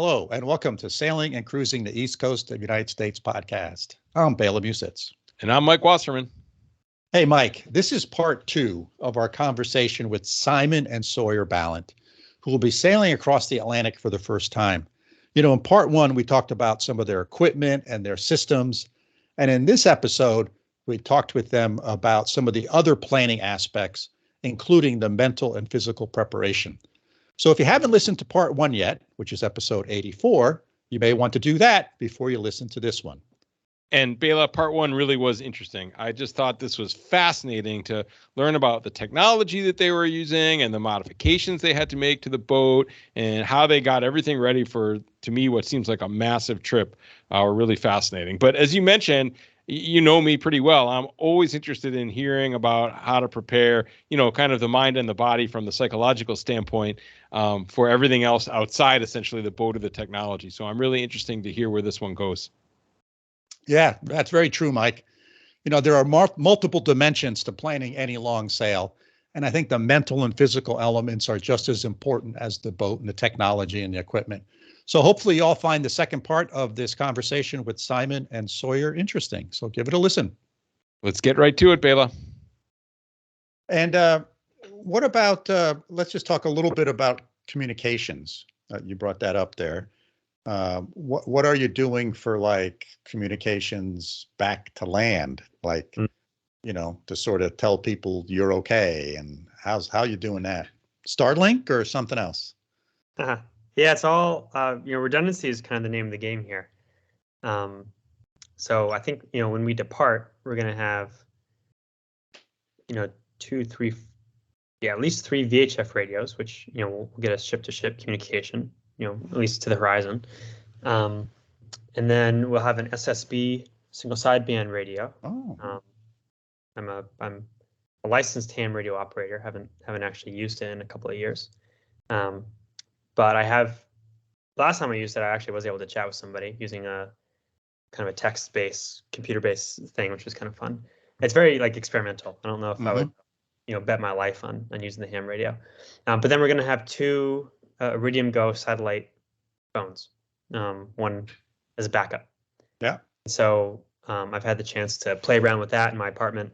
Hello, and welcome to Sailing and Cruising the East Coast of the United States podcast. I'm Balint Musitz. And I'm Mike Wasserman. Hey, Mike, this is part 2 of our conversation with Simon and Sawyer Balint, who will be sailing across the Atlantic for the first time. You know, in part 1, we talked about some of their equipment and their systems. And in this episode, we talked with them about some of the other planning aspects, including the mental and physical preparation. So if you haven't listened to part 1 yet, which is episode 84, you may want to do that before you listen to this one. And Bela, part 1 really was interesting. I just thought this was fascinating to learn about the technology that they were using and the modifications they had to make to the boat and how they got everything ready for, to me, what seems like a massive trip. Were really fascinating. But as you mentioned, you know me pretty well. I'm always interested in hearing about how to prepare, you know, kind of the mind and the body from the psychological standpoint for everything else outside, essentially, the boat or the technology. So I'm really interested to hear where this one goes. Yeah, that's very true, Mike. You know, there are multiple dimensions to planning any long sail. And I think the mental and physical elements are just as important as the boat and the technology and the equipment. So hopefully you all find the second part of this conversation with Simon and Sawyer interesting. So give it a listen. Let's get right to it, Bela. And what about, let's just talk a little bit about communications. You brought that up there. What are you doing for like communications back to land? Like, you know, to sort of tell people you're okay, and how you doing that? Starlink or something else? Yeah, it's all, redundancy is kind of the name of the game here. So I think, when we depart, we're going to have, at least 3 VHF radios, which, will get us ship-to-ship communication, at least to the horizon. And then we'll have an SSB single sideband radio. Oh. I'm a licensed ham radio operator. Haven't actually used it in a couple of years. But last time I used it, I actually was able to chat with somebody using a kind of a text-based, computer-based thing, which was kind of fun. It's very experimental. I don't know if I would, bet my life on using the ham radio. But then we're going to have 2 Iridium Go satellite phones, one as a backup. Yeah. So I've had the chance to play around with that in my apartment,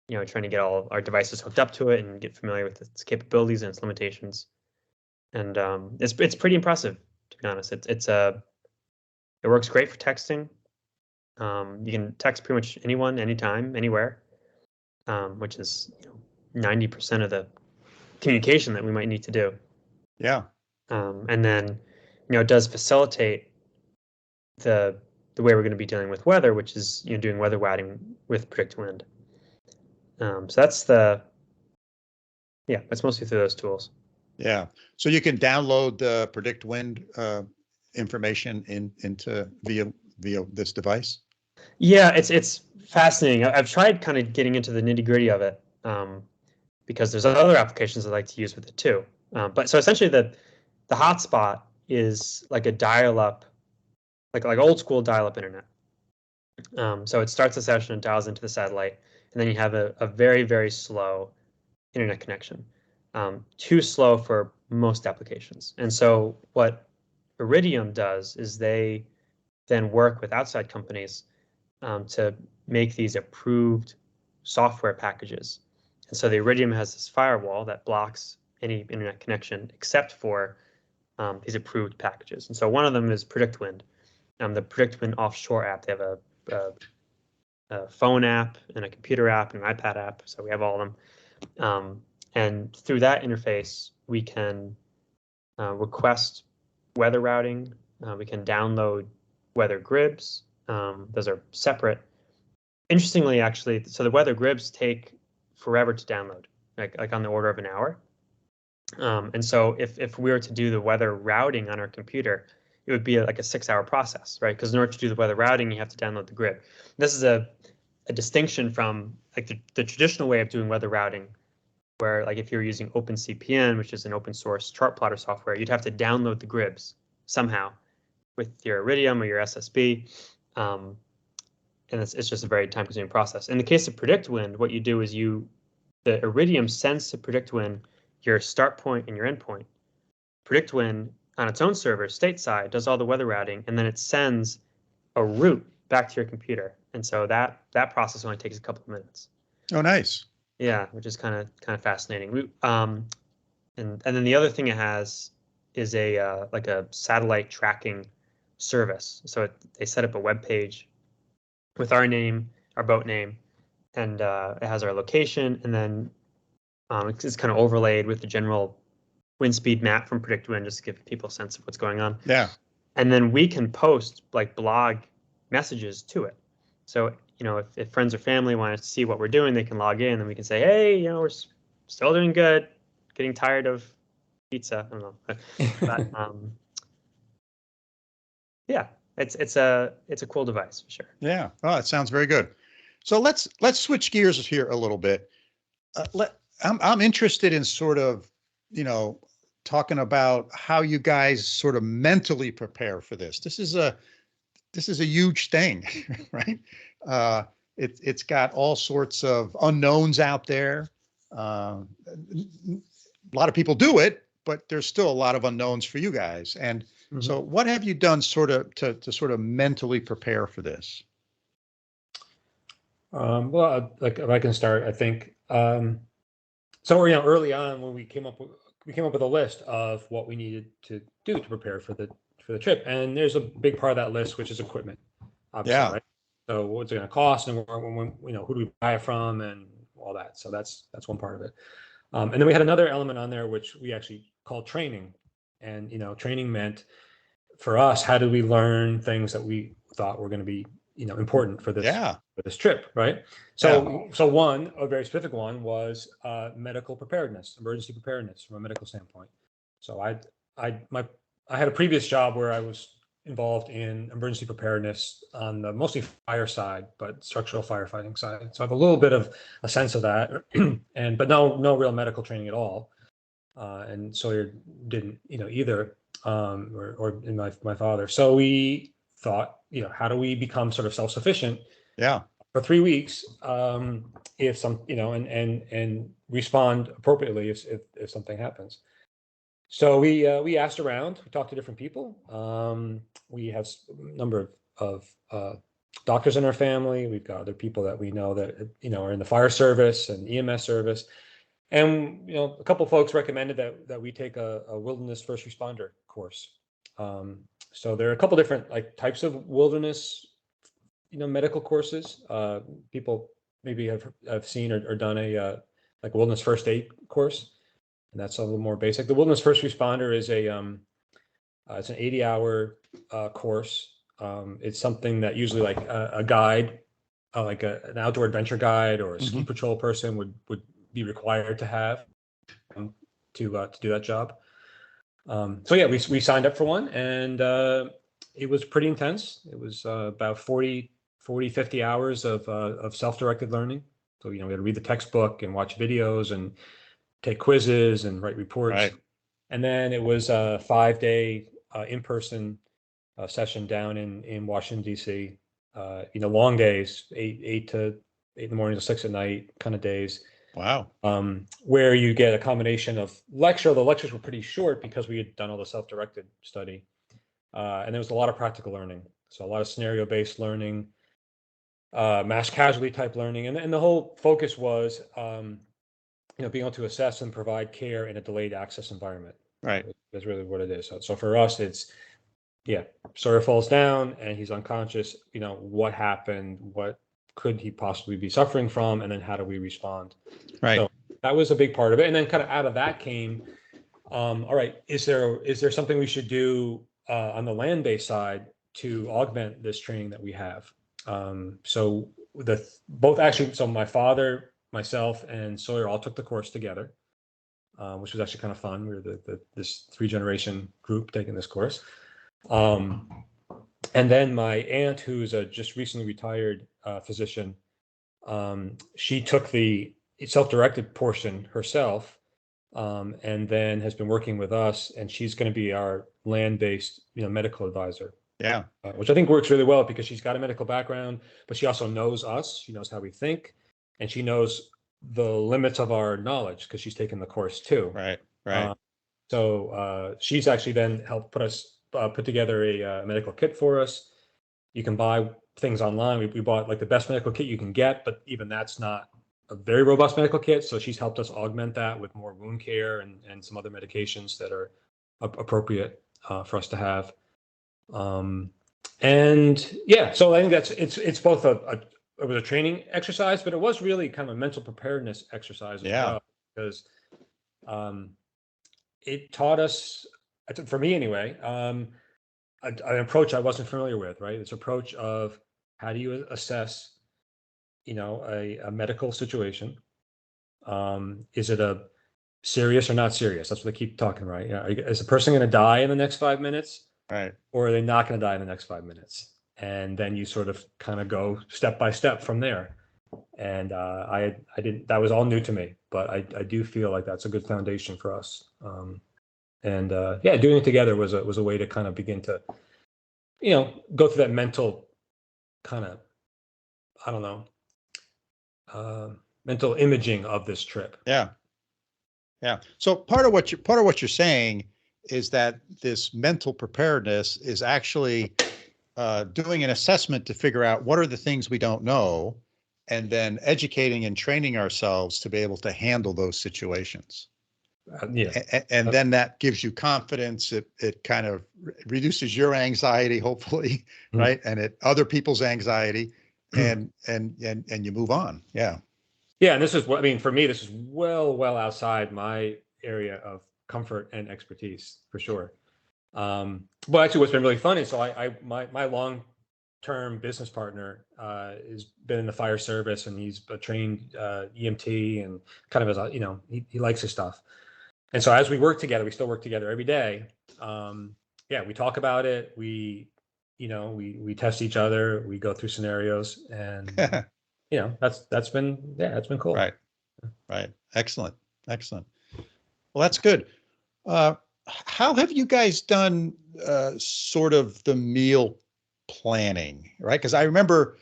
trying to get all our devices hooked up to it and get familiar with its capabilities and its limitations. And it's pretty impressive, to be honest. It works great for texting. You can text pretty much anyone, anytime, anywhere, which is 90% of the communication that we might need to do. Yeah. And then it does facilitate the way we're going to be dealing with weather, which is doing weather routing with predict wind. So that's mostly through those tools. Yeah. So you can download the predict wind information into via this device. Yeah, it's fascinating. I've tried kind of getting into the nitty-gritty of it because there's other applications I like to use with it too. But so essentially the hotspot is like a dial-up, like old school dial-up internet. So it starts a session and dials into the satellite, and then you have a very, very slow internet connection. Too slow for most applications. And so what Iridium does is they then work with outside companies to make these approved software packages. And so the Iridium has this firewall that blocks any internet connection except for these approved packages. And so one of them is Predict Wind, the Predict Wind offshore app. They have a phone app and a computer app and an iPad app. So we have all of them. And through that interface, we can request weather routing. We can download weather grids. Those are separate. Interestingly, actually, so the weather grids take forever to download, like on the order of an hour. And so if we were to do the weather routing on our computer, it would be like a 6-hour process, right? Because in order to do the weather routing, you have to download the grid. This is a distinction from like the traditional way of doing weather routing, where like if you're using OpenCPN, which is an open source chart plotter software, you'd have to download the grids somehow with your Iridium or your SSB. And it's just a very time consuming process. In the case of Predict Wind, what you do is the Iridium sends to Predict Wind your start point and your end point. Predict Wind on its own server stateside, does all the weather routing, and then it sends a route back to your computer. And so that process only takes a couple of minutes. Oh, nice. Yeah, which is kind of fascinating. And then the other thing it has is a like a satellite tracking service. So they set up a web page with our name, our boat name, and it has our location, and then it's kind of overlaid with the general wind speed map from PredictWind, just to give people a sense of what's going on. Yeah. And then we can post like blog messages to it. So, if friends or family want to see what we're doing, they can log in, and we can say, hey, we're still doing good, getting tired of pizza. I don't know. But yeah, it's a cool device for sure. Yeah. Oh, it sounds very good. So let's switch gears here a little bit. I'm interested in sort of, talking about how you guys sort of mentally prepare for this. This is a huge thing, right? It's got all sorts of unknowns out there. A lot of people do it, but there's still a lot of unknowns for you guys. And so what have you done sort of to sort of mentally prepare for this? Well, like if I can start, I think, so early on when we came up with a list of what we needed to do to prepare for the trip. And there's a big part of that list, which is equipment, obviously, Yeah. right? So what's it going to cost, and who do we buy it from, and all that. So that's one part of it. And then we had another element on there, which we actually called training. And, training meant for us, how did we learn things that we thought were going to be, important for this trip, right? So one, a very specific one was medical preparedness, emergency preparedness from a medical standpoint. So I had a previous job where I was involved in emergency preparedness on the mostly fire side, but structural firefighting side. So I have a little bit of a sense of that, but no real medical training at all. And Sawyer didn't, either, or in my father. So we thought, how do we become sort of self-sufficient? Yeah. For 3 weeks, if some, and respond appropriately if something happens. So we asked around, we talked to different people. We have a number of doctors in our family. We've got other people that we know that are in the fire service and EMS service. And a couple of folks recommended that we take a wilderness first responder course. So there are a couple different types of wilderness, medical courses. People maybe have seen or done a wilderness first aid course, and that's a little more basic. The wilderness first responder is it's an 80-hour course. It's something that usually a guide, an outdoor adventure guide or a ski patrol person would be required to have to do that job. So yeah, we signed up for one, and it was pretty intense. It was about 50 hours of self-directed learning. So we had to read the textbook and watch videos and take quizzes and write reports. Right. And then it was a 5-day in-person session down in Washington, D.C. Long days, 8 in the morning to 6 at night kind of days. Wow. Where you get a combination of lecture. The lectures were pretty short because we had done all the self-directed study. And there was a lot of practical learning. So a lot of scenario-based learning, mass casualty type learning. And the whole focus was, being able to assess and provide care in a delayed access environment. Right. That's really what it is. So for us, it's, Sawyer falls down and he's unconscious. What happened? What could he possibly be suffering from? And then how do we respond? Right. So that was a big part of it. And then kind of out of that came, all right, is there something we should do on the land-based side to augment this training that we have? So my father, myself, and Sawyer all took the course together, which was actually kind of fun. We were this 3-generation group taking this course. And then my aunt, who's a just recently retired physician, she took the self-directed portion herself, and then has been working with us, and she's going to be our land-based, medical advisor. Yeah. Which I think works really well because she's got a medical background, but she also knows us. She knows how we think, and she knows the limits of our knowledge because she's taken the course too. Right. Right. So she's actually then helped put together a medical kit for us. You can buy things online. We bought like the best medical kit you can get, but even that's not a very robust medical kit. So she's helped us augment that with more wound care and some other medications that are appropriate for us to have. And yeah, so I think it's both it was a training exercise, but it was really kind of a mental preparedness exercise as well, because it taught us, for me anyway, an approach I wasn't familiar with, right? This approach of how do you assess, a medical situation? Is it a serious or not serious? That's what they keep talking, right? Yeah. Is the person going to die in the next 5 minutes? Right. Or are they not going to die in the next 5 minutes? And then you sort of kind of go step by step from there. And I didn't, that was all new to me, but I do feel like that's a good foundation for us. Yeah, doing it together was a way to kind of begin to, go through that mental kind of, I don't know, mental imaging of this trip. Yeah. Yeah. So part of what you're saying is that this mental preparedness is actually doing an assessment to figure out what are the things we don't know, and then educating and training ourselves to be able to handle those situations. And then that gives you confidence. It kind of reduces your anxiety, hopefully, right? And other people's anxiety, and you move on. Yeah. Yeah, and this is what I mean. For me, this is well outside my area of comfort and expertise, for sure. Well, actually, what's been really fun is my long-term business partner has been in the fire service, and he's a trained EMT, and kind of as he likes his stuff. And so as we work together, we still work together every day. Yeah, we talk about it. We test each other. We go through scenarios, and that's been cool. Right. Excellent. Well, that's good. How have you guys done sort of the meal planning, right? Because I remember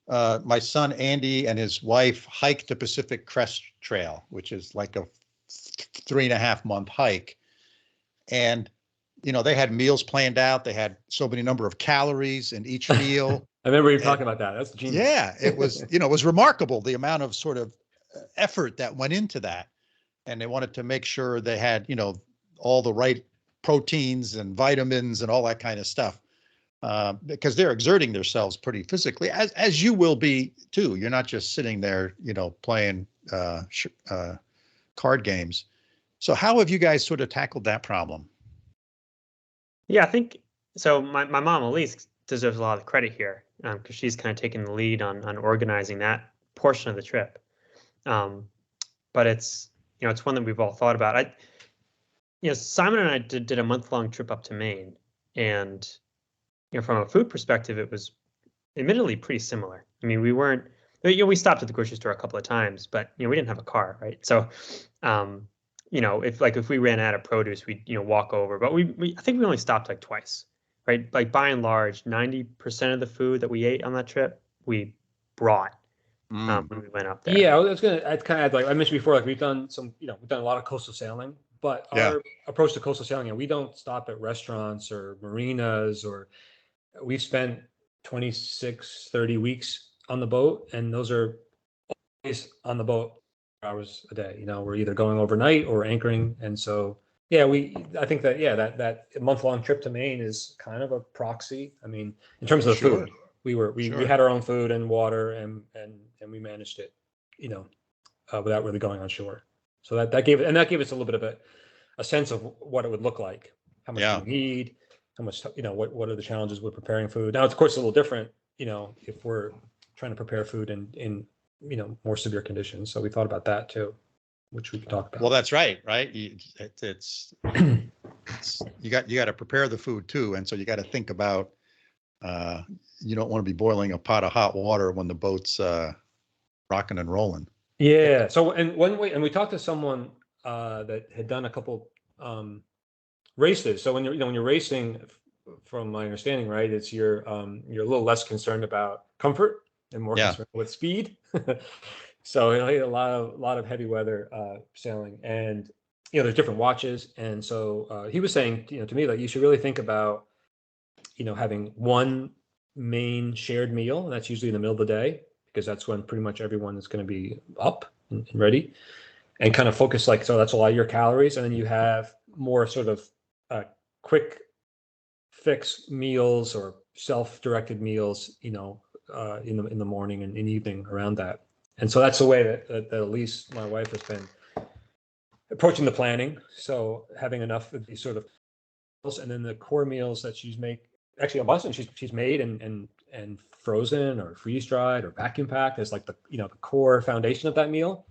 my son Andy and his wife hiked the Pacific Crest Trail, which is like a 3.5 month hike. And, they had meals planned out. They had so many number of calories in each meal. I remember you talking about that. That's genius. Yeah, it was, it was remarkable, the amount of sort of effort that went into that. And they wanted to make sure they had, all the right proteins and vitamins and all that kind of stuff, because they're exerting themselves pretty physically, as you will be too. You're not just sitting there, playing card games. So how have you guys sort of tackled that problem? Yeah, I think so. My mom, Elise, deserves a lot of credit here, because she's kind of taken the lead on organizing that portion of the trip. But it's one that we've all thought about. Simon and I did a month-long trip up to Maine, and from a food perspective, it was admittedly pretty similar. I mean, we stopped at the grocery store a couple of times, but we didn't have a car, right? So if we ran out of produce, we'd walk over, but I think we only stopped like twice, right? Like by and large, 90% of the food that we ate on that trip we brought when we went up there. Yeah, I'd kind of like I mentioned before, like we've done a lot of coastal sailing, but our approach to coastal sailing, we don't stop at restaurants or marinas, or we've spent 26-30 weeks on the boat, and those are always on the boat hours a day. We're either going overnight or anchoring. And so I think that month-long trip to Maine is kind of a proxy. I mean, in terms of the food, we had our own food and water, and we managed it without really going on shore. So that gave us a little bit of a sense of what it would look like, how much we need, how much what are the challenges with preparing food. Now, of course, it's a little different if we're trying to prepare food in more severe conditions. So we thought about that too, which we could talk about. Well, that's right. It's you got to prepare the food too, and so you got to think about you don't want to be boiling a pot of hot water when the boat's rocking and rolling. Yeah. So and we talked to someone that had done a couple races. So when you're racing, from my understanding, right, it's you're a little less concerned about comfort and more concerned with speed. So a lot of heavy weather sailing, and there's different watches, and so he was saying, to me, like, you should really think about, having one main shared meal, and that's usually in the middle of the day, because that's when pretty much everyone is going to be up and ready, and kind of focus, like, so that's a lot of your calories, and then you have more sort of quick fix meals or self-directed meals, in the morning and in evening around that. And so that's the way that at least my wife has been approaching the planning. So having enough of these sort of meals, and then the core meals that she's actually a bunch of them she's made and frozen or freeze dried or vacuum packed as like the core foundation of that meal.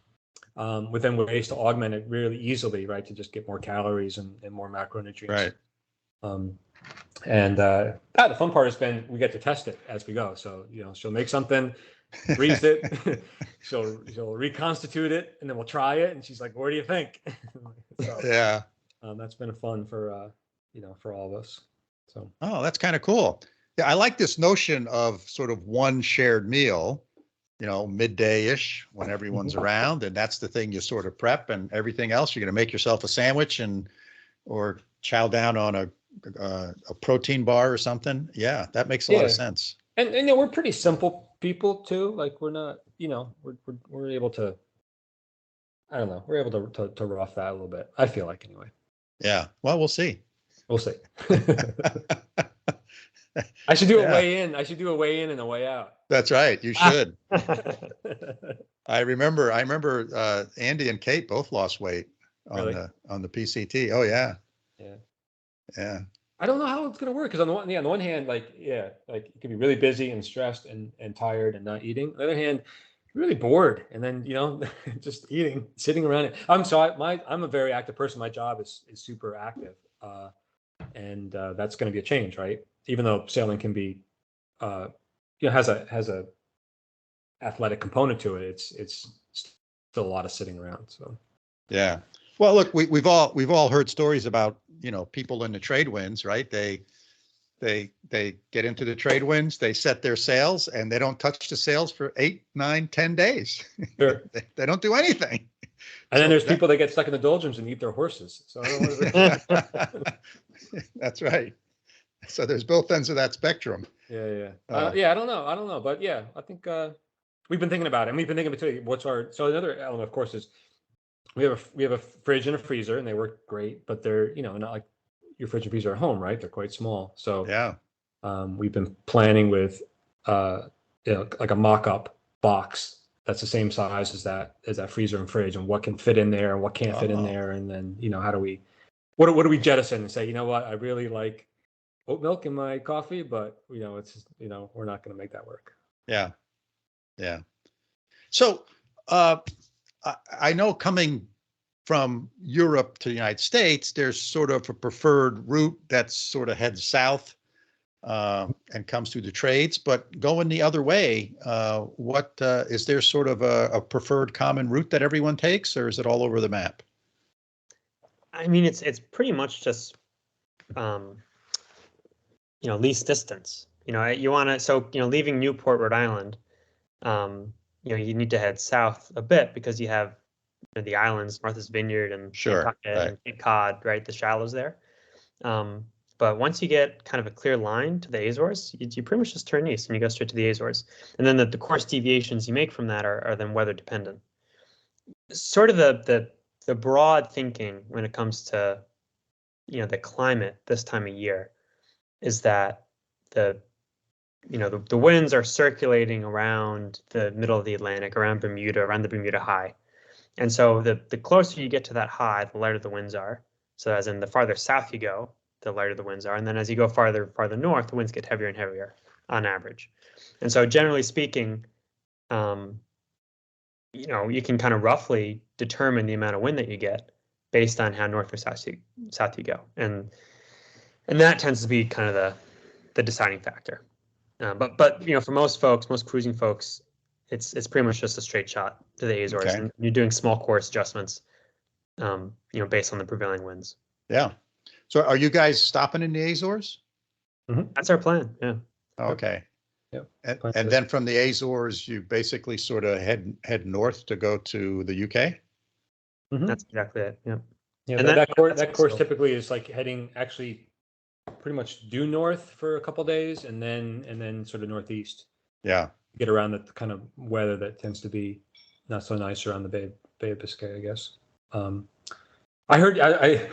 With then ways to augment it really easily, right? To just get more calories and more macronutrients. Right. The fun part has been we get to test it as we go. So she'll make something, freeze it, she'll reconstitute it, and then we'll try it. And she's like, "What do you think?" So, yeah. That's been fun for for all of us. So. Oh, that's kind of cool. Yeah, I like this notion of sort of one shared meal. Midday-ish when everyone's around, and that's the thing you sort of prep, and everything else you're going to make yourself a sandwich or chow down on a protein bar or something. Yeah, that makes a lot of sense. And we're pretty simple people too. Like we're not, we're able to, I don't know, we're able to rough that a little bit. I feel like anyway. Yeah. Well, we'll see. We'll see. I should do a weigh in. I should do a weigh in and a way out. That's right. You should. I remember Andy and Kate both lost weight on the PCT. Oh yeah. Yeah. Yeah. I don't know how it's gonna work, because on the one hand, like you can be really busy and stressed and tired and not eating. On the other hand, you're really bored, and then just eating, sitting around it. I'm a very active person. My job is super active, and that's going to be a change, right? Even though sailing can be, has a athletic component to it, it's still a lot of sitting around. So. Yeah. Well, look, we've all heard stories about people in the trade winds, right? They get into the trade winds, they set their sails, and they don't touch the sails for 8, 9, 10 days. Sure. they don't do anything. And then there's people that get stuck in the doldrums and eat their horses. So I don't know. That's right. So there's both ends of that spectrum. Yeah. I don't know. But yeah, I think we've been thinking about it. And we've been thinking about so another element, of course, is we have a fridge and a freezer, and they work great, but they're, not like your fridge and freezer at home, right? They're quite small. So yeah, we've been planning with like a mock-up box that's the same size as that freezer and fridge, and what can fit in there and what can't fit in there. And then, how do we, what do we jettison and say, you know what, I really like oat milk in my coffee, but it's we're not going to make that work. Yeah. So I know coming from Europe to the United States, there's sort of a preferred route that sort of heads south and comes through the trades, but going the other way, what is there sort of a preferred common route that everyone takes, or is it all over the map? I mean, it's pretty much just least distance. You want to, so leaving Newport, Rhode Island, you need to head south a bit, because you have the islands, Martha's Vineyard and and Cape Cod, right? The shallows there. But once you get kind of a clear line to the Azores, you pretty much just turn east and you go straight to the Azores. And then the course deviations you make from that are then weather dependent. Sort of the broad thinking when it comes to the climate this time of year is that the winds are circulating around the middle of the Atlantic, around Bermuda, around the Bermuda High. And so the closer you get to that high, the lighter the winds are. So as in the farther south you go, the lighter the winds are. And then as you go farther north, the winds get heavier and heavier on average. And so generally speaking, you can kind of roughly determine the amount of wind that you get based on how north or south you go. And that tends to be kind of the deciding factor. But for most cruising folks, it's pretty much just a straight shot to the Azores, and you're doing small course adjustments, based on the prevailing winds. Yeah. So are you guys stopping in the Azores? Mm-hmm. That's our plan. Yeah. Okay. Yep. And then from the Azores, you basically sort of head north to go to the UK? Mm-hmm. That's exactly it. Yeah. Yeah, And that course typically is like heading actually pretty much due north for a couple of days, and then sort of northeast. Yeah. Get around the kind of weather that tends to be not so nice around the Bay of Biscay, I guess. I heard I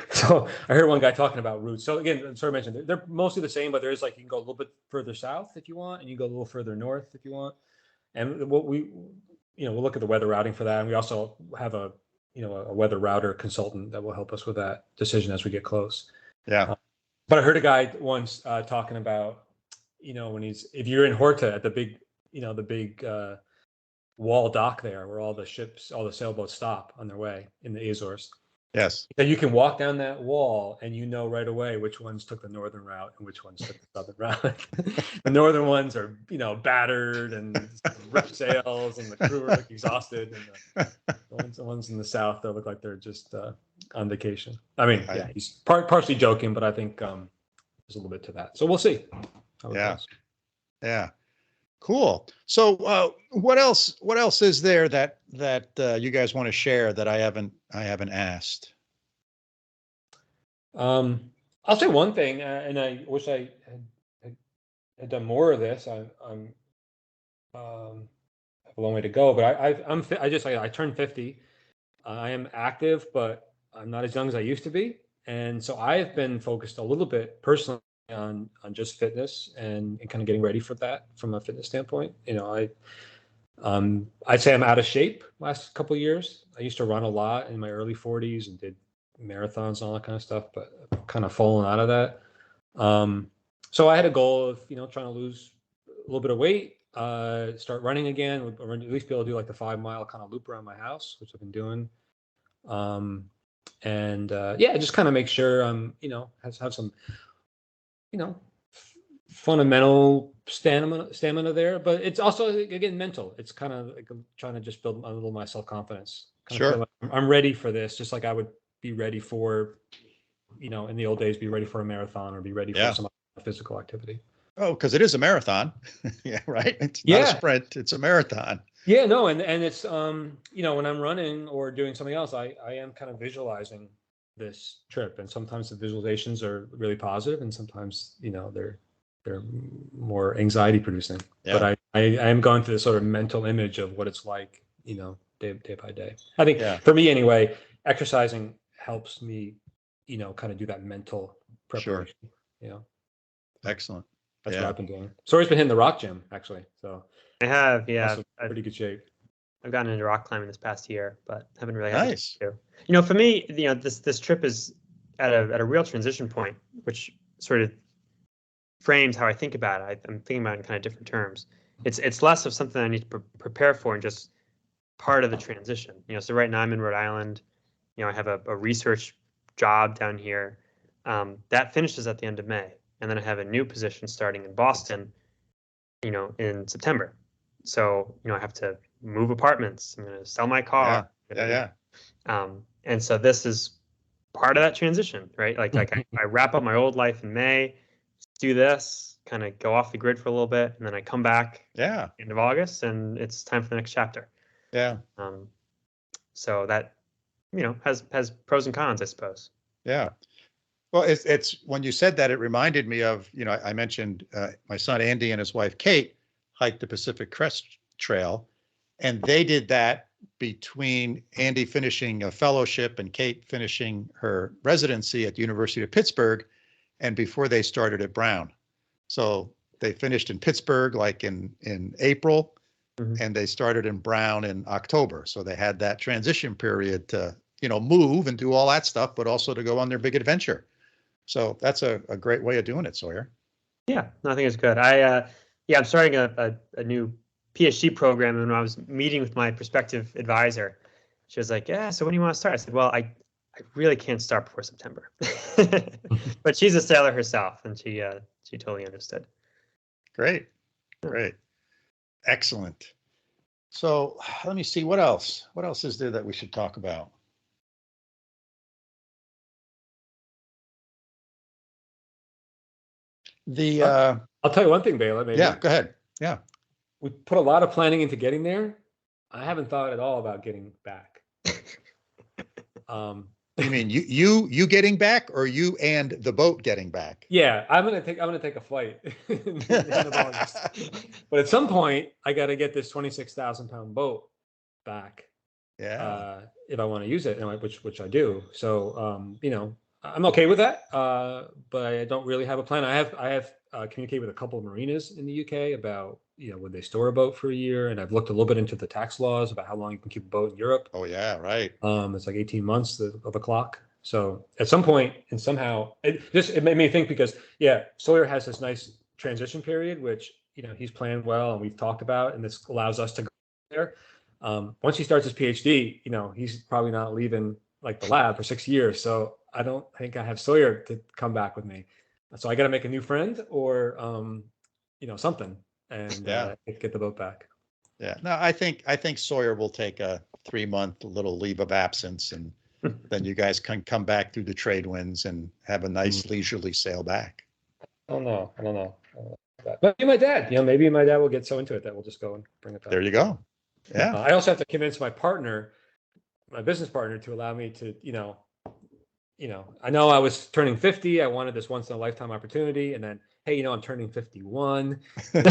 heard one guy talking about routes. So again, sort of mentioned they're mostly the same, but there's like you can go a little bit further south if you want, and you go a little further north if you want. And what we'll look at the weather routing for that, and we also have a weather router consultant that will help us with that decision as we get close. Yeah. But I heard a guy once talking about, if you're in Horta at the big wall dock there where all the ships, all the sailboats stop on their way in the Azores. Yes. That you can walk down that wall and right away which ones took the northern route and which ones took the southern route. The northern ones are, battered and ripped sails, and the crew are like exhausted, and the ones in the south that look like they're just on vacation. I mean, yeah, he's partially joking, but I think there's a little bit to that. So we'll see how it goes. Yeah. Cool. So what else is there that you guys want to share that I haven't asked? I'll say one thing, and I wish I had done more of this. I'm have a long way to go, but I turned 50. I am active, but I'm not as young as I used to be, and so I've been focused a little bit personally on just fitness and kind of getting ready for that from a fitness standpoint. I'd say I'm out of shape last couple of years. I used to run a lot in my early 40s and did marathons and all that kind of stuff, but I've kind of fallen out of that. So I had a goal of trying to lose a little bit of weight, start running again, or at least be able to do like the 5-mile kind of loop around my house, which I've been doing. Just kind of make sure I'm have some fundamental stamina there, but it's also again mental. It's kind of like I'm trying to just build a little my self-confidence. Sure. Like I'm ready for this, just like I would be ready for, in the old days, be ready for a marathon or be ready for some physical activity. Oh, because it is a marathon. Yeah, right. It's not a sprint; it's a marathon. Yeah, no, and it's when I'm running or doing something else, I am kind of visualizing this trip, and sometimes the visualizations are really positive, and sometimes they're more anxiety producing. Yeah. But I am going through this sort of mental image of what it's like, day by day. I think for me anyway, exercising helps me, kind of do that mental preparation. Sure. Excellent. That's what I've been doing. Sawyer's been hitting the rock gym actually, so I have, pretty good shape. I've gotten into rock climbing this past year, but haven't really had nice. To. For me, this trip is at a real transition point, which sort of frames how I think about it. I'm thinking about it in kind of different terms. It's less of something I need to prepare for and just part of the transition. So right now I'm in Rhode Island. I have a research job down here. That finishes at the end of May, and then I have a new position starting in Boston, in September. So I have to move apartments. I'm going to sell my car. And so this is part of that transition, right? Like I wrap up my old life in May, do this, kind of go off the grid for a little bit, and then I come back end of August, and it's time for the next chapter. Yeah. So that has pros and cons, I suppose. Yeah. Well, it's when you said that, it reminded me of, I mentioned my son Andy and his wife Kate hiked the Pacific Crest Trail, and they did that between Andy finishing a fellowship and Kate finishing her residency at the University of Pittsburgh, and before they started at Brown. So they finished in Pittsburgh like in April, and they started in Brown in October. So they had that transition period to move and do all that stuff, but also to go on their big adventure. So that's a great way of doing it, Sawyer. Yeah, no, I think it's good. I'm starting a new PhD program, and when I was meeting with my prospective advisor, she was like, "Yeah, so when do you want to start?" I said, "Well, I really can't start before September." But she's a sailor herself, and she totally understood. Great. Excellent. So let me see, what else is there that we should talk about? I'll tell you one thing, Bela. Maybe. Yeah, go ahead. Yeah. We put a lot of planning into getting there. I haven't thought at all about getting back. You mean you getting back, or you and the boat getting back? Yeah, I'm gonna take a flight in of August. But at some point, I got to get this 26,000-pound boat back. Yeah. If I want to use it, which I do. So I'm okay with that. But I don't really have a plan. I have communicated with a couple of marinas in the UK about would they store a boat for a year, and I've looked a little bit into the tax laws about how long you can keep a boat in Europe. Oh yeah, right. It's like 18 months of a clock. So at some point, and somehow it made me think, because Sawyer has this nice transition period, which he's planned well and we've talked about, and this allows us to go there. Once he starts his PhD, he's probably not leaving like the lab for 6 years. So I don't think I have Sawyer to come back with me. So I got to make a new friend or something, and get the boat back. Yeah. No, I think Sawyer will take a 3-month little leave of absence, and then you guys can come back through the trade winds and have a nice leisurely sail back. I don't know. But maybe my dad, maybe my dad will get so into it that we'll just go and bring it back. There you go. Yeah. I also have to convince my business partner, to allow me to, I know I was turning 50. I wanted this once in a lifetime opportunity. And then, hey, I'm turning 51. Can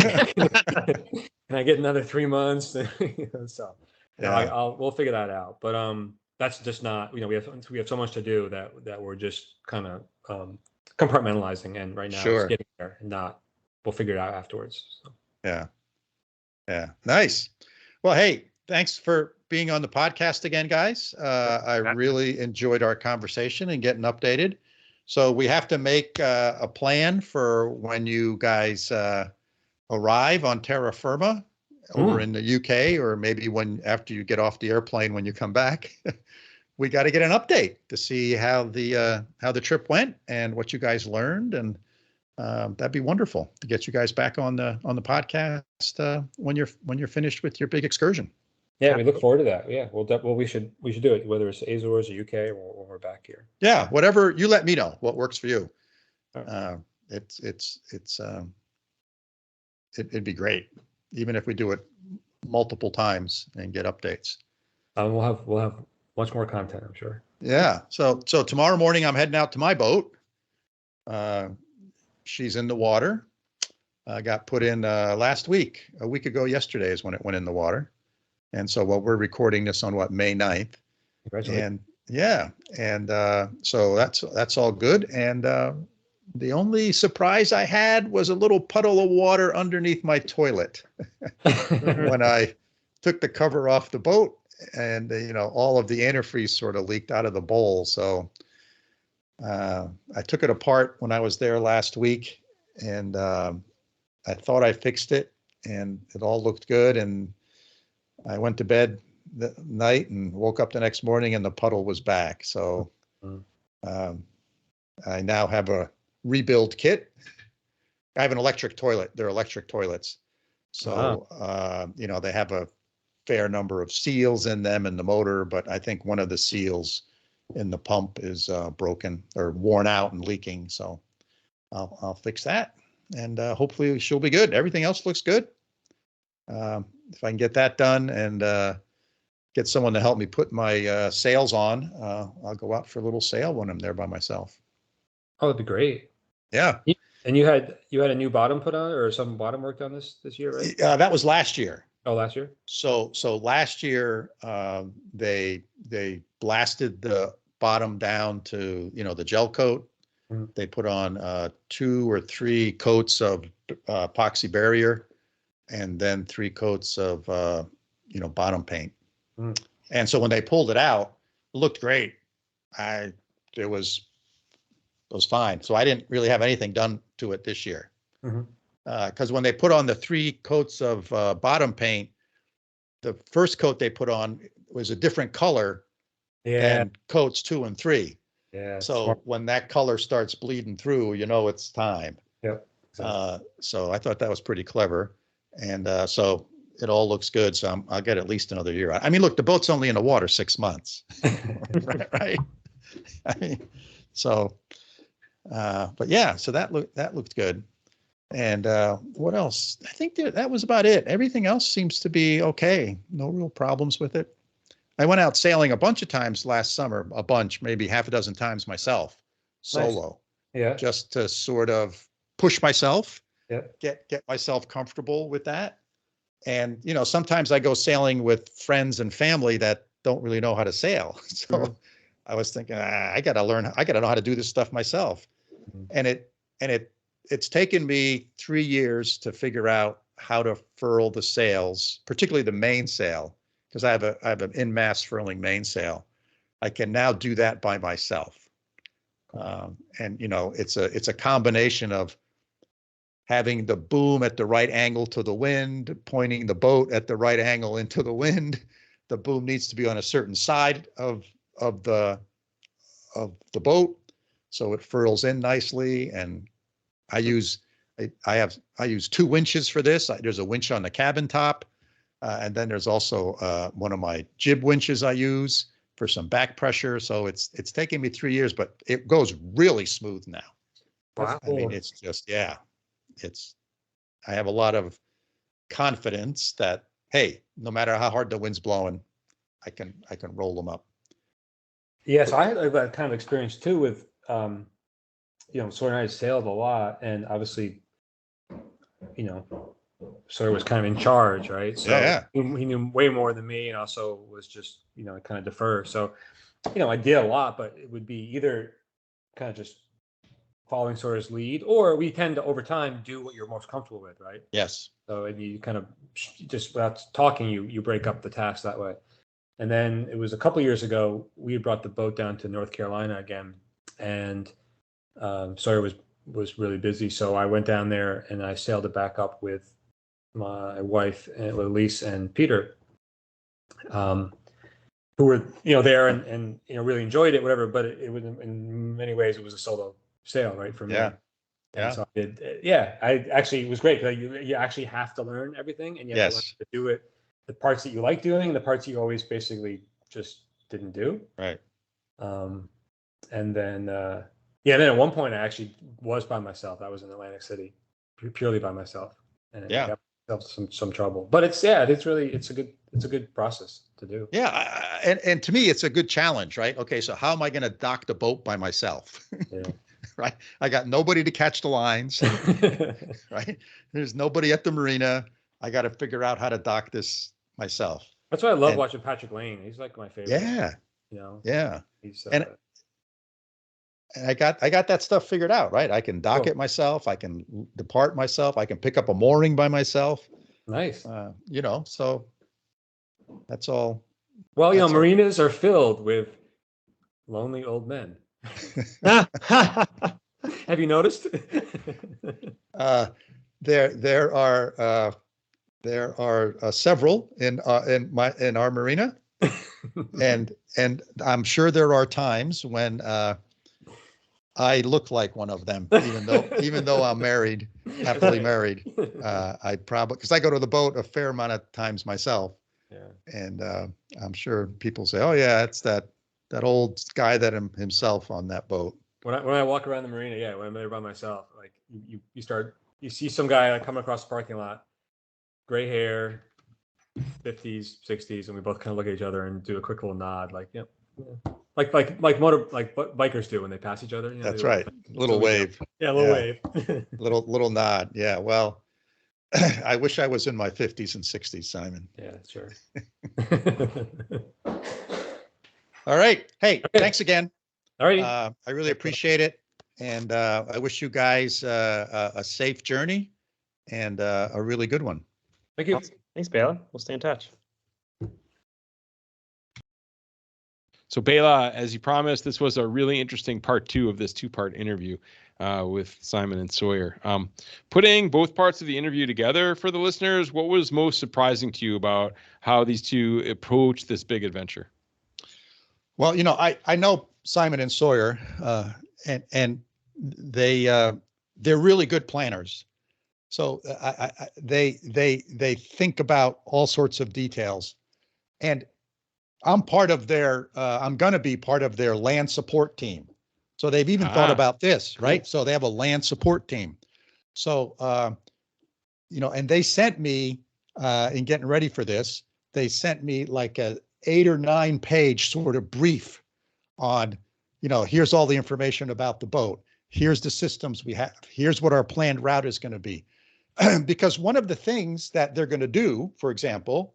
I get another 3 months? So we'll figure that out. But that's just not, we have so much to do that we're just kind of compartmentalizing. And right now it's getting there, and we'll figure it out afterwards. So. Yeah. Yeah. Nice. Well, hey, thanks for being on the podcast again, guys. I really enjoyed our conversation and getting updated. So we have to make a plan for when you guys arrive on terra firma over in the UK, or maybe after you get off the airplane when you come back. We got to get an update to see how the trip went and what you guys learned, and that'd be wonderful to get you guys back on the podcast when you're finished with your big excursion. Yeah, we look forward to that. Yeah, we should do it, whether it's Azores or UK or when we're back here. Yeah, whatever, you let me know what works for you. Right. It'd be great, even if we do it multiple times and get updates. We'll have much more content, I'm sure. Yeah. So tomorrow morning I'm heading out to my boat. She's in the water. Got put in last week. A week ago yesterday is when it went in the water. And so we're recording this on May 9th. Congratulations. And so that's all good. And the only surprise I had was a little puddle of water underneath my toilet when I took the cover off the boat, and all of the antifreeze sort of leaked out of the bowl. So I took it apart when I was there last week, and I thought I fixed it, and it all looked good. And I went to bed that night and woke up the next morning, and the puddle was back. So I now have a rebuild kit. I have an electric toilet. They're electric toilets. So, they have a fair number of seals in them in the motor, but I think one of the seals in the pump is broken or worn out and leaking. So I'll fix that, and hopefully she'll be good. Everything else looks good. If I can get that done and get someone to help me put my sails on, I'll go out for a little sail when I'm there by myself. Oh, that'd be great. Yeah. And you had a new bottom put on, or some bottom work on this year, right? That was last year. Oh, last year. So last year they blasted the bottom down to the gel coat. Mm-hmm. They put on 2 or 3 coats of epoxy barrier, and then 3 coats of bottom paint. Mm. And so when they pulled it out, it looked great. It was fine. So I didn't really have anything done to it this year. Because when they put on the 3 coats of bottom paint, the first coat they put on was a different color than coats 2 and 3. Yeah. So when that color starts bleeding through, it's time. Yep. Exactly. So I thought that was pretty clever. And so it all looks good. So I'll get at least another year. I mean, look, the boat's only in the water 6 months. Right? I mean, so, but yeah, so that looked good. And what else? I think that was about it. Everything else seems to be okay. No real problems with it. I went out sailing a bunch of times last summer, a bunch, maybe half a dozen times myself, solo, Yeah. just to sort of push myself, Yeah. get myself comfortable with that. And, you know, sometimes I go sailing with friends and family that don't really know how to sail. So I was thinking, I got to learn, I got to know how to do this stuff myself. And it's taken me 3 years to figure out how to furl the sails, particularly the mainsail, because I have an in-mast furling mainsail. I can now do that by myself. And you know, it's a combination of having the boom at the right angle to the wind, pointing the boat at the right angle into the wind. The boom needs to be on a certain side of the boat, so it furls in nicely. And I use 2 winches for this. There's a winch on the cabin top, and then there's also one of my jib winches I use for some back pressure. So it's taken me 3 years, but it goes really smooth now. Wow. I mean, it's just, yeah, I have a lot of confidence that, hey, no matter how hard the wind's blowing, I can roll them up. Yeah, so I had that kind of experience too with, Sawyer and I sailed a lot, and obviously, Sawyer was kind of in charge, right? So Yeah. he knew way more than me, and also was just, kind of defer. So, I did a lot, but it would be either kind of just following Sawyer's lead, or we tend to over time do what you're most comfortable with, right? Yes. So, and you kind of just without talking, you break up the task that way. And then it was a couple of years ago, we had brought the boat down to North Carolina again, and Sawyer was really busy. So I went down there and I sailed it back up with my wife, Elise, and Peter, who were there and really enjoyed it, whatever. But it was, in many ways, it was a solo sail, right, for me. Yeah. And so I actually, it was great because you actually have to learn everything, and you have to learn to do it. The parts that you like doing, and the parts you always basically just didn't do. Right. And then, then at one point I actually was by myself. I was in Atlantic City, purely by myself, and I got myself some trouble. But it's a good process to do. Yeah, and to me, it's a good challenge, right? Okay, so how am I going to dock the boat by myself? Yeah. Right. I got nobody to catch the lines. Right. There's nobody at the marina. I got to figure out how to dock this myself. That's why I love watching Patrick Lane. He's like my favorite. Yeah. Yeah. He's and I got that stuff figured out, right? I can dock it myself. I can depart myself. I can pick up a mooring by myself. Nice. So that's all. Well, marinas are filled with lonely old men. Have you noticed? There are several in our marina, and I'm sure there are times when I look like one of them, even though I'm married, happily married. I probably, because I go to the boat a fair amount of times myself. Yeah. And I'm sure people say, "Oh yeah, it's that old guy that himself on that boat." When I walk around the marina, when I'm there by myself, like you see some guy like coming across the parking lot, gray hair, 50s, 60s, and we both kind of look at each other and do a quick little nod, like, yep. Yeah. Like bikers do when they pass each other. That's right. Little wave. Yeah, little wave. little nod. Yeah. Well, I wish I was in my 50s and 60s, Simon. Yeah, sure. All right. Hey, thanks again. All right. I really appreciate it. And I wish you guys a safe journey and a really good one. Thank you. Awesome. Thanks, Bela. We'll stay in touch. So Bela, as you promised, this was a really interesting part 2 of this 2-part interview with Simon and Sawyer. Putting both parts of the interview together for the listeners, what was most surprising to you about how these two approached this big adventure? Well, I know Simon and Sawyer, and they're really good planners. So they think about all sorts of details, and I'm going to be part of their land support team. So they've even thought about this, right? Cool. So they have a land support team. So, and they sent me, in getting ready for this, they sent me like 8 or 9 page sort of brief on, here's all the information about the boat. Here's the systems we have. Here's what our planned route is going to be. Because one of the things that they're going to do, for example,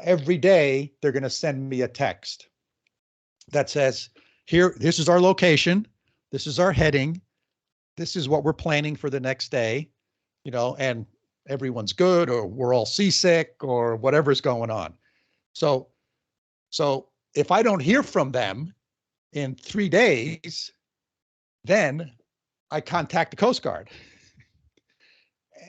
every day they're going to send me a text that says, here, this is our location. This is our heading. This is what we're planning for the next day, and everyone's good, or we're all seasick, or whatever's going on. So if I don't hear from them in 3 days, then I contact the Coast Guard.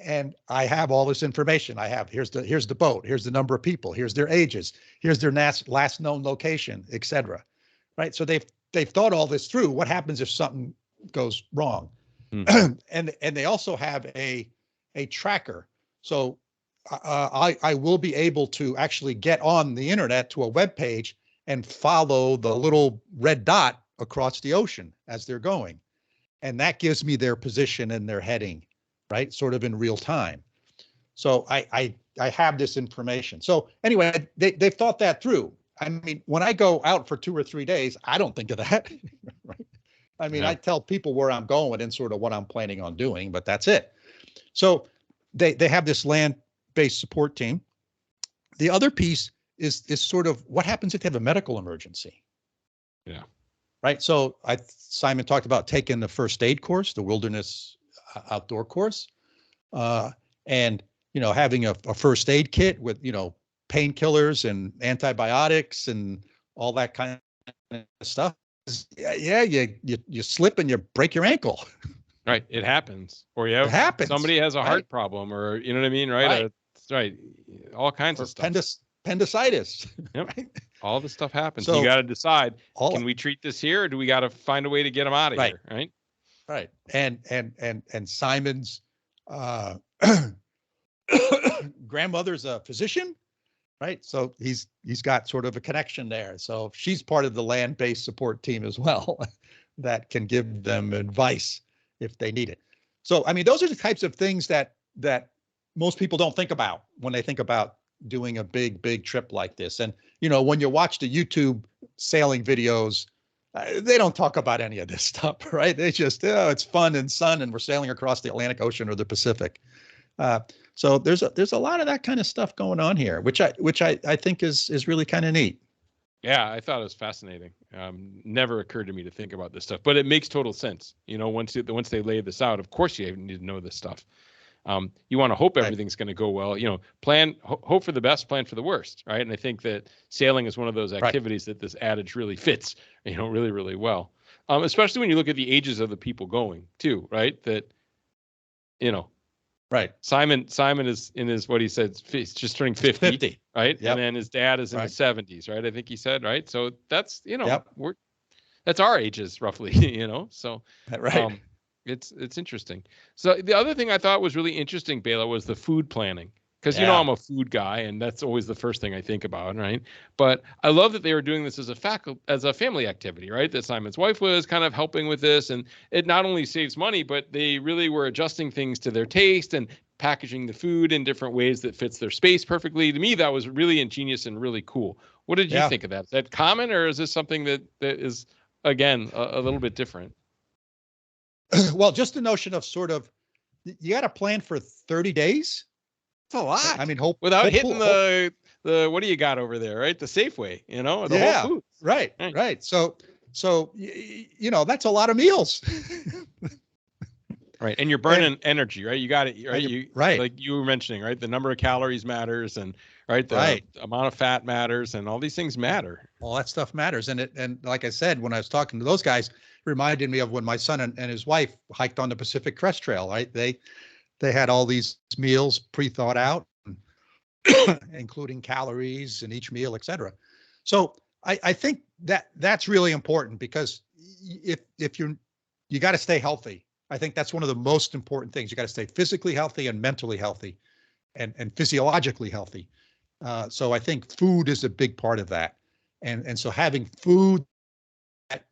And I have all this information. Here's the boat, here's the number of people, here's their ages, here's their last known location, etc. Right? So they've thought all this through. What happens if something goes wrong? And they also have a tracker. So I will be able to actually get on the internet to a web page and follow the little red dot across the ocean as they're going. And that gives me their position and their heading, right? Sort of in real time. So I have this information. So anyway, they've thought that through. I mean, when I go out for 2 or 3 days, I don't think of that. Right? I mean, I tell people where I'm going and sort of what I'm planning on doing, but that's it. So they have this land-based support team. The other piece is sort of what happens if they have a medical emergency. Yeah. Right. So Simon talked about taking the first aid course, the wilderness outdoor course, and having a first aid kit with painkillers and antibiotics and all that kind of stuff. Yeah, you slip and you break your ankle. Right. It happens. Or It happens. Somebody has a right? Heart problem, or you know what I mean, right? Right. Right. All kinds of stuff. Appendicitis. Yep. Right? All this stuff happens. So you got to decide, can we treat this here, or do we got to find a way to get them out of here? Right. Right. And Simon's grandmother's a physician, right? So he's got sort of a connection there. So she's part of the land-based support team as well that can give them advice if they need it. So, I mean, those are the types of things that most people don't think about when they think about doing a big trip like this. And, when you watch the YouTube sailing videos, they don't talk about any of this stuff, right? They just, it's fun and sun, and we're sailing across the Atlantic Ocean or the Pacific. So there's a lot of that kind of stuff going on here, which I think is really kind of neat. Yeah, I thought it was fascinating. Never occurred to me to think about this stuff, but it makes total sense. Once they lay this out, of course you need to know this stuff. You want to hope everything's going to go well. Hope for the best, plan for the worst, right? And I think that sailing is one of those activities that this adage really fits, really, really well. Especially when you look at the ages of the people going too, right? That, right. Simon is in his, what he said, he's just turning 50, right? Yep. And then his dad is in his 70s, right? I think he said, right? So that's, that's our ages roughly, so, right. It's interesting. So the other thing I thought was really interesting, Bela, was the food planning. Because, I'm a food guy, and that's always the first thing I think about, right? But I love that they were doing this as a family activity, right? That Simon's wife was kind of helping with this, and it not only saves money, but they really were adjusting things to their taste and packaging the food in different ways that fits their space perfectly. To me, that was really ingenious and really cool. What did you think of that? Is that common, or is this something that is, again, a little bit different? Well, just the notion of sort of, you got to plan for 30 days. It's a lot. I mean, without hitting the what do you got over there, right? The Safeway, the whole food. Right. So that's a lot of meals. Right. And you're burning energy, right? You got it, right? Right. Like you were mentioning, right? The number of calories matters, and the amount of fat matters, and all these things matter. All that stuff matters. And like I said, when I was talking to those guys, it reminded me of when my son and his wife hiked on the Pacific Crest Trail, right? They had all these meals pre-thought out, including calories in each meal, et cetera. So I think that's really important, because if you got to stay healthy. I think that's one of the most important things. You got to stay physically healthy and mentally healthy and physiologically healthy. So I think food is a big part of that. And so having food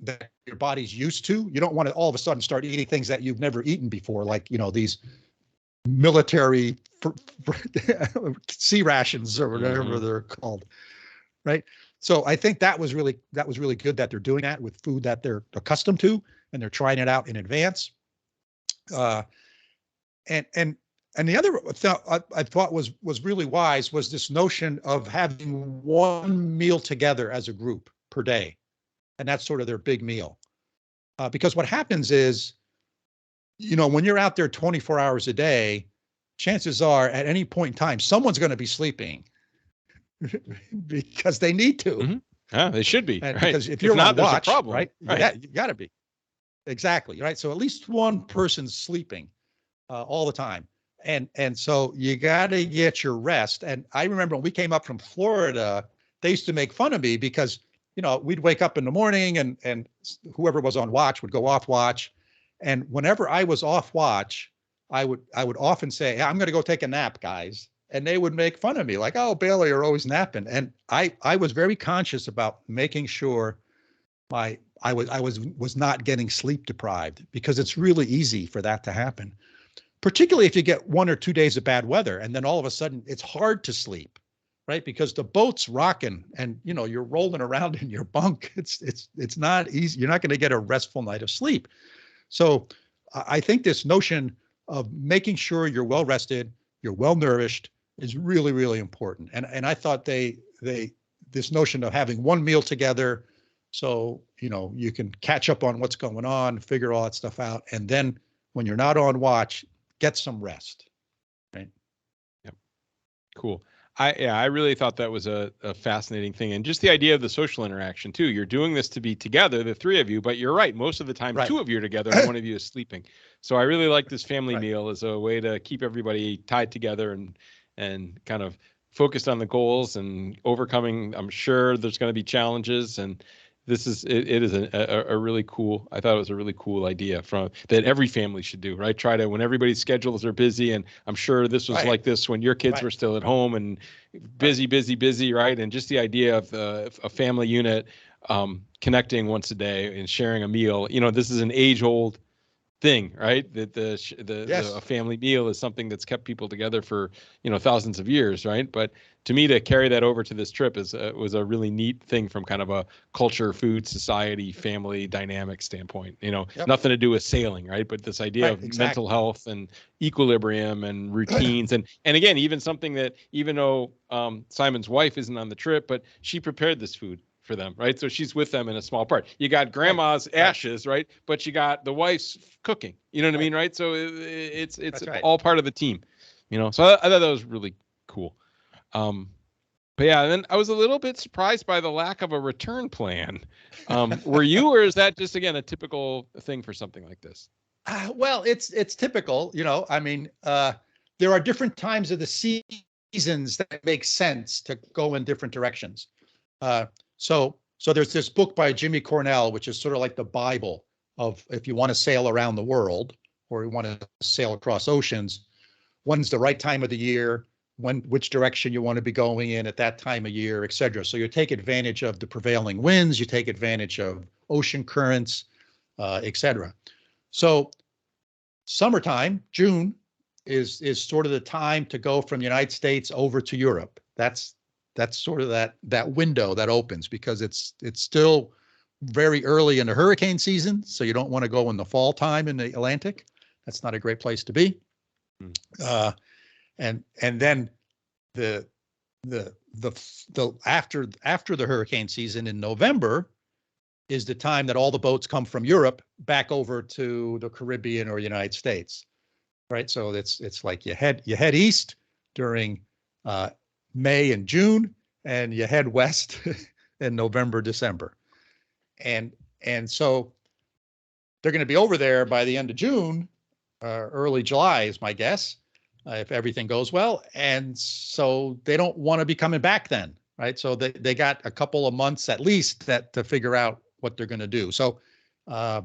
that your body's used to, you don't want to all of a sudden start eating things that you've never eaten before, like, these military sea rations or whatever they're called, right? So I think that was really good that they're doing that with food that they're accustomed to, and they're trying it out in advance. And the other thing I thought was really wise was this notion of having one meal together as a group per day, and that's sort of their big meal. Because what happens is, when you're out there 24 hours a day, chances are at any point in time, someone's going to be sleeping because they need to. Mm-hmm. Yeah, they should be. And right. because if you're not, on watch, there's a problem. Right? Yeah, you got to be. Exactly. Right. So at least one person's sleeping all the time. And so you got to get your rest. And I remember when we came up from Florida, they used to make fun of me because, we'd wake up in the morning and whoever was on watch would go off watch. And whenever I was off watch, I would often say, I'm going to go take a nap, guys. And they would make fun of me like, oh, Bailey, you're always napping. And I was very conscious about making sure I was not getting sleep deprived, because it's really easy for that to happen, particularly if you get 1 or 2 days of bad weather. And then all of a sudden it's hard to sleep, right? Because the boat's rocking and, you're rolling around in your bunk. It's not easy. You're not going to get a restful night of sleep. So I think this notion of making sure you're well rested, you're well nourished is really, really important. And I thought this notion of having one meal together, so, you can catch up on what's going on, figure all that stuff out. And then when you're not on watch, get some rest. Right. Yep. Cool. I really thought that was a fascinating thing. And just the idea of the social interaction too. You're doing this to be together, the three of you, but you're right. Most of the time, two of you are together and one of you is sleeping. So I really like this family meal as a way to keep everybody tied together and kind of focused on the goals and overcoming. I'm sure there's going to be challenges, and this is it is a really cool. I thought it was a really cool idea that every family should do, right? Try to, when everybody's schedules are busy, and I'm sure this was like this when your kids were still at home and busy, right? And just the idea of a family unit connecting once a day and sharing a meal. This is an age-old thing, right? That a family meal is something that's kept people together for thousands of years, right? But to me, to carry that over to this trip was a really neat thing from kind of a culture, food, society, family dynamic standpoint. Nothing to do with sailing, right? But this idea of mental health and equilibrium and routines, and again, even something that, even though Simon's wife isn't on the trip, but she prepared this food for them, right? So she's with them in a small part. You got grandma's ashes, right? But you got the wife's cooking. You know what I mean, right? So it's all part of the team. So I thought that was really cool. But yeah, and then I was a little bit surprised by the lack of a return plan. Were you, or is that just, again, a typical thing for something like this? Well, it's typical. I mean, there are different times of the seasons that make sense to go in different directions. So there's this book by Jimmy Cornell, which is sort of like the Bible of if you want to sail around the world or you want to sail across oceans, when's the right time of the year, which direction you want to be going in at that time of year, et cetera. So you take advantage of the prevailing winds, you take advantage of ocean currents, et cetera. So summertime, June, is sort of the time to go from the United States over to Europe. That's sort of that window that opens, because it's still very early in the hurricane season, so you don't want to go in the fall time in the Atlantic. That's not a great place to be. And then the after the hurricane season in November is the time that all the boats come from Europe back over to the Caribbean or United States, right? So it's like you head east during May and June, and you head west in November, December. And so they're going to be over there by the end of June, early July is my guess, if everything goes well. And so they don't want to be coming back then, right? So they got a couple of months at least to figure out what they're going to do. So they're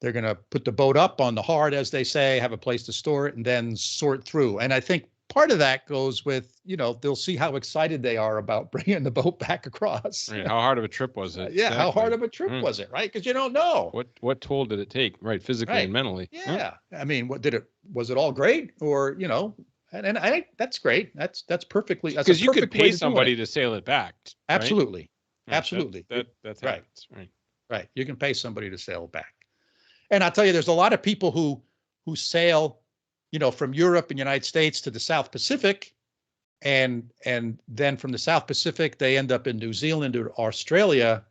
going to put the boat up on the hard, as they say, have a place to store it, and then sort through. And I think part of that goes with, they'll see how excited they are about bringing the boat back across. Right. How hard of a trip was it? Yeah. Exactly. How hard of a trip was it? Right. Because you don't know. What toll did it take? Right. Physically and mentally. Yeah. I mean, was it all great? Or, and I think that's great. That's perfectly, because you could pay somebody to sail it back. Absolutely. Absolutely. That's Right. happens, right. Right. You can pay somebody to sail back. And I'll tell you, there's a lot of people who sail, from Europe and United States to the South Pacific. And then from the South Pacific, they end up in New Zealand or Australia.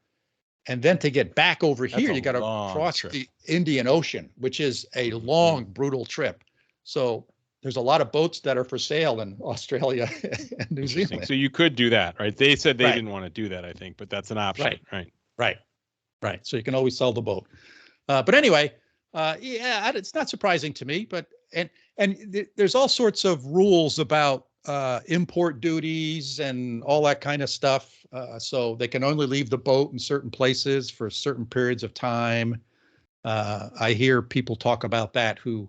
And then to get back over here, you got to cross the Indian Ocean, which is a long, brutal trip. So there's a lot of boats that are for sale in Australia and New Zealand. So you could do that, right? They said they didn't want to do that, I think, but that's an option, right? So you can always sell the boat. But anyway, it's not surprising to me. But and there's all sorts of rules about import duties and all that kind of stuff. So they can only leave the boat in certain places for certain periods of time. I hear people talk about that who,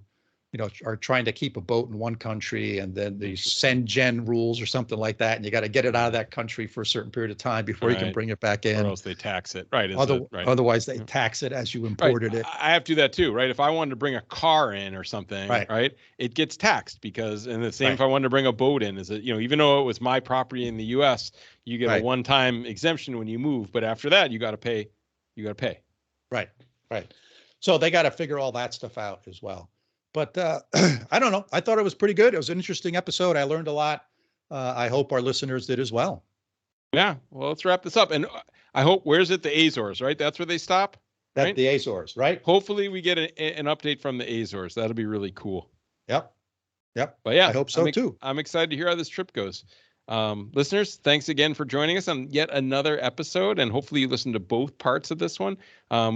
are trying to keep a boat in one country, and then the Sengen rules or something like that, and you got to get it out of that country for a certain period of time before you can bring it back in. Or else they tax it, right? Otherwise, they tax it as you imported it. I have to do that too, right? If I wanted to bring a car in or something, right, it gets taxed because, and the same if I wanted to bring a boat in, is that even though it was my property in the U.S., you get a one-time exemption when you move, but after that, you got to pay. Right. So they got to figure all that stuff out as well. But I don't know. I thought it was pretty good. It was an interesting episode. I learned a lot. I hope our listeners did as well. Yeah. Well, let's wrap this up. And I hope, where's it? The Azores, right? That's where they stop? That's the Azores, right? Hopefully we get an update from the Azores. That'll be really cool. Yep. But yeah, I hope so too. I'm excited to hear how this trip goes. Listeners, thanks again for joining us on yet another episode, and hopefully you listened to both parts of this one.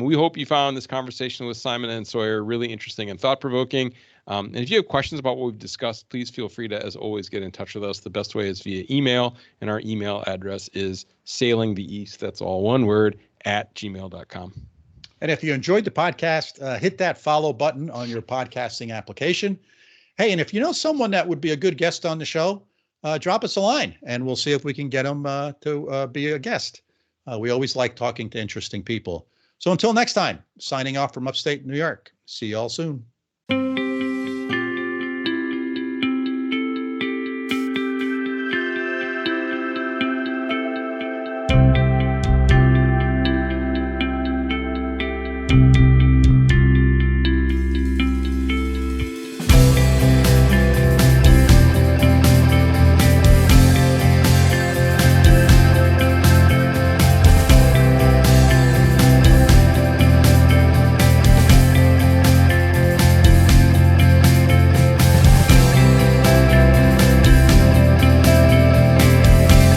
We hope you found this conversation with Simon and Sawyer really interesting and thought-provoking. And if you have questions about what we've discussed, please feel free to, as always, get in touch with us. The best way is via email, and our email address is sailingtheeast, that's all one word, @gmail.com. And if you enjoyed the podcast, hit that follow button on your podcasting application. Hey, and if you know someone that would be a good guest on the show, drop us a line, and we'll see if we can get them to be a guest. We always like talking to interesting people. So until next time, signing off from upstate New York. See y'all soon.